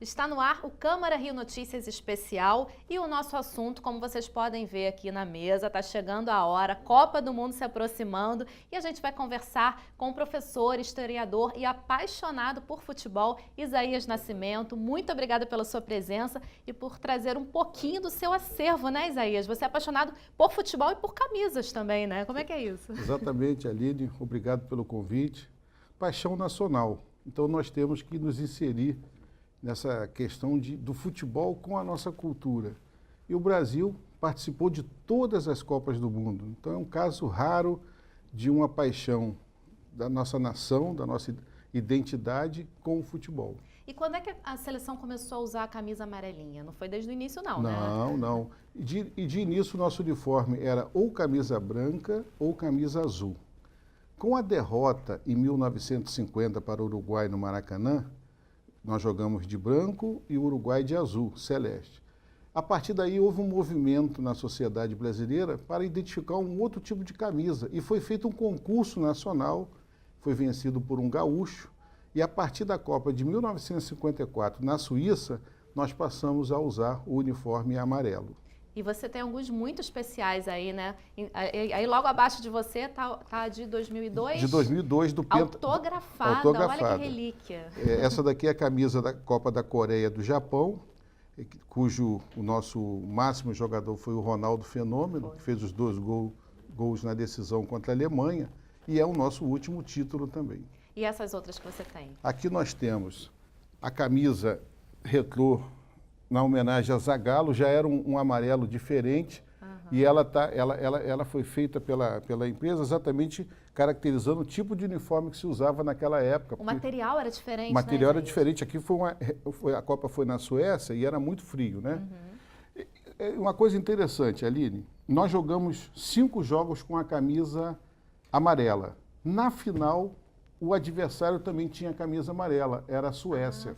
Está no ar o Câmara Rio Notícias Especial e o nosso assunto, como vocês podem ver aqui na mesa, está chegando a hora, Copa do Mundo se aproximando e a gente vai conversar com o professor, historiador e apaixonado por futebol, Isaías Nascimento. Muito obrigada pela sua presença e por trazer um pouquinho do seu acervo, né, Isaías? Você é apaixonado por futebol e por camisas também, né? Como é que é isso? Exatamente, Aline, obrigado pelo convite. Paixão nacional. Então nós temos que nos inserir nessa questão do futebol com a nossa cultura. E o Brasil participou de todas as Copas do Mundo. Então é um caso raro de uma paixão da nossa nação, da nossa identidade com o futebol. E quando é que a seleção começou a usar a camisa amarelinha? Não foi desde o início não, né? Não. E de início o nosso uniforme era ou camisa branca ou camisa azul. Com a derrota em 1950 para o Uruguai no Maracanã, nós jogamos de branco e o Uruguai de azul, celeste. A partir daí houve um movimento na sociedade brasileira para identificar um outro tipo de camisa e foi feito um concurso nacional, foi vencido por um gaúcho e a partir da Copa de 1954 na Suíça, nós passamos a usar o uniforme amarelo. E você tem alguns muito especiais aí, né? Aí logo abaixo de você tá de 2002? De 2002, do Penta... Autografada, olha que relíquia. Essa daqui é a camisa da Copa da Coreia do Japão, cujo o nosso máximo jogador foi o Ronaldo Fenômeno, que fez os 2 gols na decisão contra a Alemanha, e é o nosso último título também. E essas outras que você tem? Aqui nós temos a camisa retrô, na homenagem a Zagallo, já era um amarelo diferente, e ela foi feita pela empresa exatamente caracterizando o tipo de uniforme que se usava naquela época. O material era diferente, O material era né, diferente. Aqui a Copa foi na Suécia e era muito frio, né? Uma coisa interessante, Aline, nós jogamos 5 jogos com a camisa amarela. Na final, o adversário também tinha a camisa amarela, era a Suécia.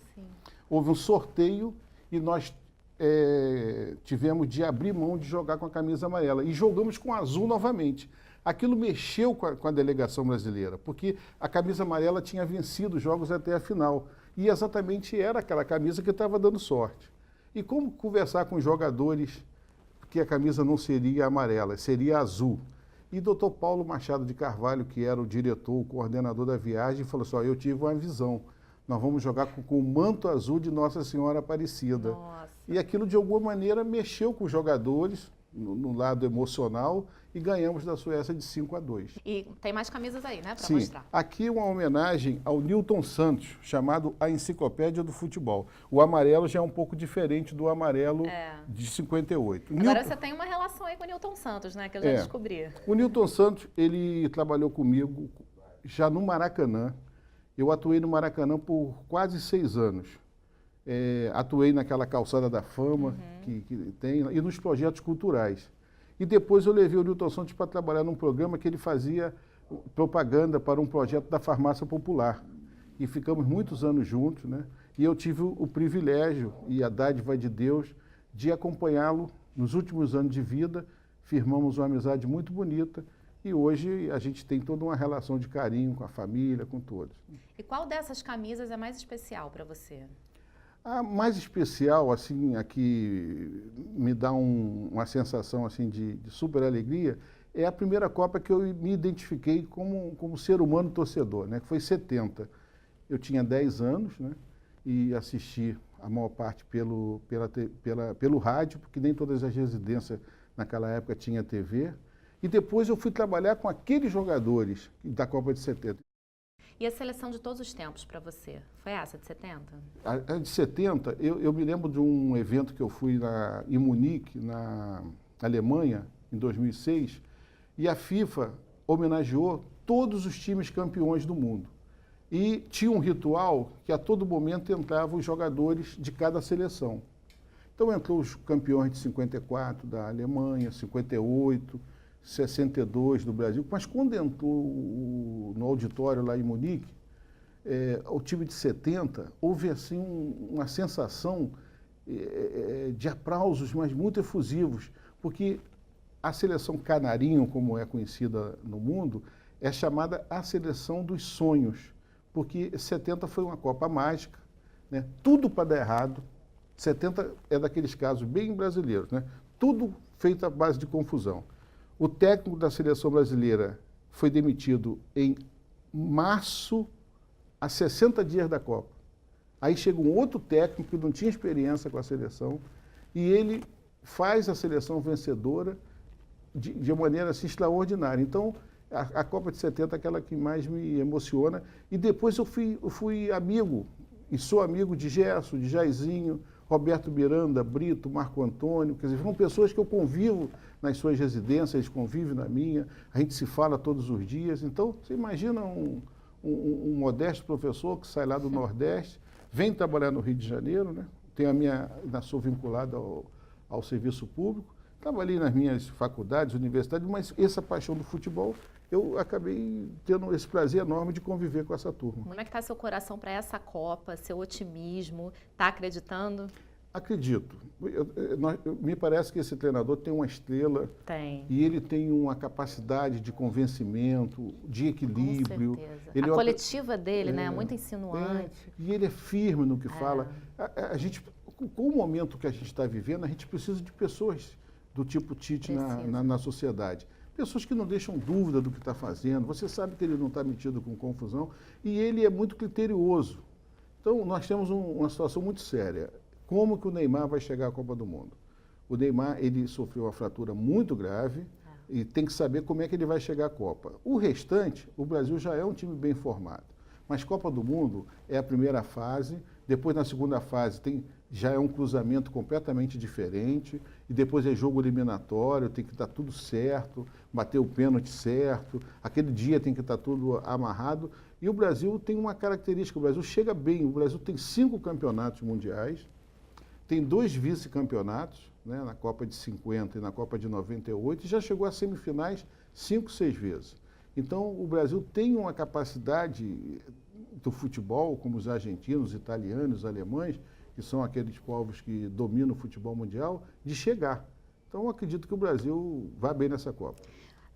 Houve um sorteio e nós tivemos de abrir mão de jogar com a camisa amarela e jogamos com azul novamente. Aquilo mexeu com a delegação brasileira, porque a camisa amarela tinha vencido os jogos até a final e exatamente era aquela camisa que estava dando sorte. E como conversar com os jogadores que a camisa não seria amarela, seria azul? E Dr. Paulo Machado de Carvalho, que era o diretor, o coordenador da viagem, falou assim, eu tive uma visão. Nós vamos jogar com o manto azul de Nossa Senhora Aparecida. Nossa. E aquilo, de alguma maneira, mexeu com os jogadores, no lado emocional, e ganhamos da Suécia de 5-2. E tem mais camisas aí, né, para Sim, mostrar. aqui uma homenagem ao Newton Santos, chamado A Enciclopédia do Futebol. O amarelo já é um pouco diferente do amarelo de 58. Agora você tem uma relação aí com o Newton Santos, né, que eu já descobri. O Newton Santos, ele trabalhou comigo já no Maracanã. Eu atuei no Maracanã por quase 6 anos. Atuei naquela calçada da fama que tem e nos projetos culturais. E depois eu levei o Newton Santos para trabalhar num programa que ele fazia propaganda para um projeto da Farmácia Popular. E ficamos muitos anos juntos, né? E eu tive o privilégio e a dádiva de Deus de acompanhá-lo nos últimos anos de vida. Firmamos uma amizade muito bonita. E hoje a gente tem toda uma relação de carinho com a família, com todos. E qual dessas camisas é mais especial para você? A mais especial, assim, a que me dá uma sensação assim, de super alegria, é a primeira Copa que eu me identifiquei como ser humano torcedor, né? Que foi 70. Eu tinha 10 anos, né? E assisti a maior parte pelo rádio, porque nem todas as residências naquela época tinham TV. E depois eu fui trabalhar com aqueles jogadores da Copa de 70. E a seleção de todos os tempos para você? Foi essa de 70? A de 70, eu me lembro de um evento que eu fui em Munique, na Alemanha, em 2006, e a FIFA homenageou todos os times campeões do mundo. E tinha um ritual que a todo momento entravam os jogadores de cada seleção. Então entrou os campeões de 54 da Alemanha, 58, 62 do Brasil, mas quando entrou no auditório lá em Munique, o time de 70, houve assim uma sensação de aplausos, mas muito efusivos, porque a seleção canarinho, como é conhecida no mundo, é chamada a seleção dos sonhos, porque 70 foi uma Copa mágica, né? Tudo para dar errado. 70 é daqueles casos bem brasileiros, né? Tudo feito à base de confusão. O técnico da seleção brasileira foi demitido em março, a 60 dias da Copa. Aí chega um outro técnico que não tinha experiência com a seleção e ele faz a seleção vencedora de maneira assim, extraordinária. Então, a Copa de 70 é aquela que mais me emociona. E depois eu fui amigo, e sou amigo de Gerson, de Jairzinho, Roberto Miranda, Brito, Marco Antônio, quer dizer, são pessoas que eu convivo nas suas residências, eles convivem na minha, a gente se fala todos os dias. Então, você imagina um modesto professor que sai lá do Nordeste, vem trabalhar no Rio de Janeiro, né? Ainda sou vinculado ao serviço público, trabalhei nas minhas faculdades, universidades, mas essa paixão do futebol, eu acabei tendo esse prazer enorme de conviver com essa turma. Como é que está seu coração para essa Copa, seu otimismo? Está acreditando? Acredito. Me parece que esse treinador tem uma estrela. Tem. E ele tem uma capacidade de convencimento, de equilíbrio. Com certeza. Ele a coletiva dele, né? É muito insinuante. E ele é firme no que fala. A gente, com o momento que a gente está vivendo, a gente precisa de pessoas do tipo Tite na sociedade. Pessoas que não deixam dúvida do que está fazendo. Você sabe que ele não está metido com confusão. E ele é muito criterioso. Então, nós temos uma situação muito séria. Como que o Neymar vai chegar à Copa do Mundo? O Neymar, ele sofreu uma fratura muito grave e tem que saber como é que ele vai chegar à Copa. O restante, o Brasil já é um time bem formado. Mas Copa do Mundo é a primeira fase, depois na segunda fase já é um cruzamento completamente diferente, e depois é jogo eliminatório, tem que estar tudo certo, bater o pênalti certo, aquele dia tem que estar tudo amarrado. E o Brasil tem uma característica, o Brasil chega bem, o Brasil tem 5 campeonatos mundiais, tem 2 vice-campeonatos, né, na Copa de 50 e na Copa de 98, e já chegou às semifinais 5, 6 vezes. Então, o Brasil tem uma capacidade do futebol, como os argentinos, os italianos, os alemães, que são aqueles povos que dominam o futebol mundial, de chegar. Então, eu acredito que o Brasil vai bem nessa Copa.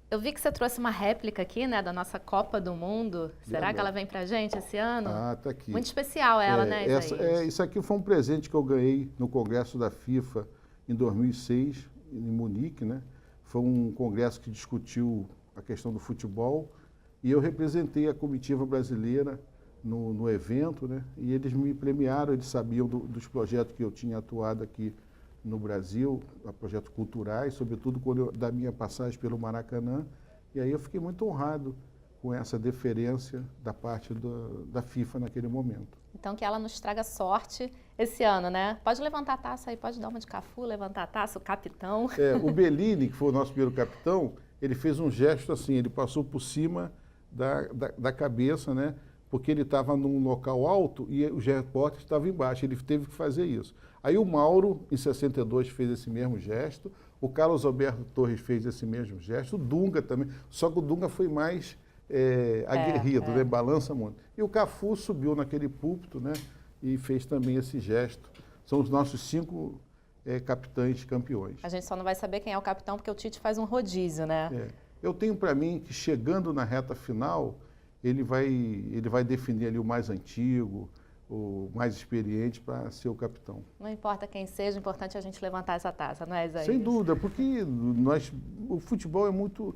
Eu vi que você trouxe uma réplica aqui, né, da nossa Copa do Mundo. Será que ela vem pra gente esse ano? Ah, tá aqui. Muito especial ela, né, Isaías? Isso aqui foi um presente que eu ganhei no Congresso da FIFA em 2006, em Munique, né? Foi um congresso que discutiu a questão do futebol e eu representei a comitiva brasileira no evento, né? E eles me premiaram, eles sabiam dos projetos que eu tinha atuado aqui no Brasil, projetos culturais, sobretudo da minha passagem pelo Maracanã. E aí eu fiquei muito honrado com essa deferência da parte da FIFA naquele momento. Então que ela nos traga sorte esse ano, né? Pode levantar a taça aí, pode dar uma de Cafu, levantar a taça, o capitão. O Bellini, que foi o nosso primeiro capitão, ele fez um gesto assim, ele passou por cima da cabeça, né? Porque ele estava num local alto e os repórteres estavam embaixo, ele teve que fazer isso. Aí o Mauro, em 62, fez esse mesmo gesto, o Carlos Alberto Torres fez esse mesmo gesto, o Dunga também, só que o Dunga foi mais aguerrido, né? Balança muito. E o Cafu subiu naquele púlpito, né? E fez também esse gesto. São os nossos 5 capitães campeões. A gente só não vai saber quem é o capitão porque o Tite faz um rodízio, né? Eu tenho para mim que chegando na reta final, ele vai definir ali o mais antigo, o mais experiente para ser o capitão. Não importa quem seja, o importante é a gente levantar essa taça, não é, Isaías? Sem dúvida, porque o futebol é muito...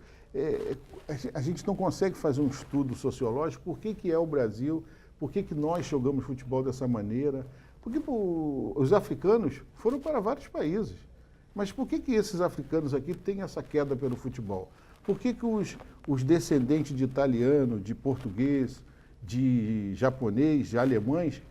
a gente não consegue fazer um estudo sociológico, por que é o Brasil, por que nós jogamos futebol dessa maneira, porque os africanos foram para vários países, mas por que esses africanos aqui têm essa queda pelo futebol? Por que os descendentes de italiano, de português, de japonês, de alemães,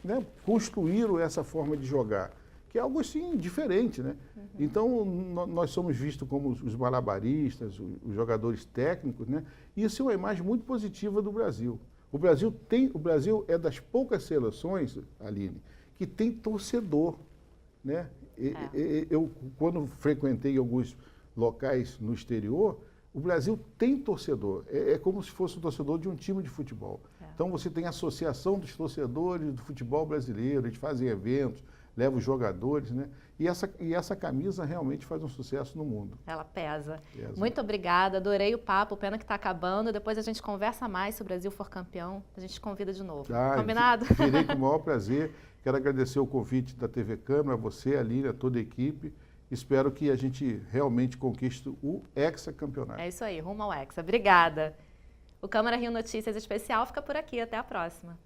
né, construíram essa forma de jogar? Que é algo assim diferente, né? Uhum. Então, nós somos vistos como os malabaristas, os jogadores técnicos, né? E isso é uma imagem muito positiva do Brasil. O Brasil é das poucas seleções, Aline, que tem torcedor, né? Eu, quando frequentei alguns locais no exterior, o Brasil tem torcedor. É como se fosse o torcedor de um time de futebol. Então, você tem a associação dos torcedores do futebol brasileiro, eles fazem eventos, leva os jogadores, né? E essa camisa realmente faz um sucesso no mundo. Ela pesa. Pesa. Muito obrigada, adorei o papo, pena que está acabando. Depois a gente conversa mais, se o Brasil for campeão, a gente convida de novo. Combinado? Virei com o maior prazer. Quero agradecer o convite da TV Câmara, a você, a Lília, a toda a equipe. Espero que a gente realmente conquiste o hexacampeonato. É isso aí, rumo ao Hexa. Obrigada. O Câmara Rio Notícias Especial fica por aqui. Até a próxima.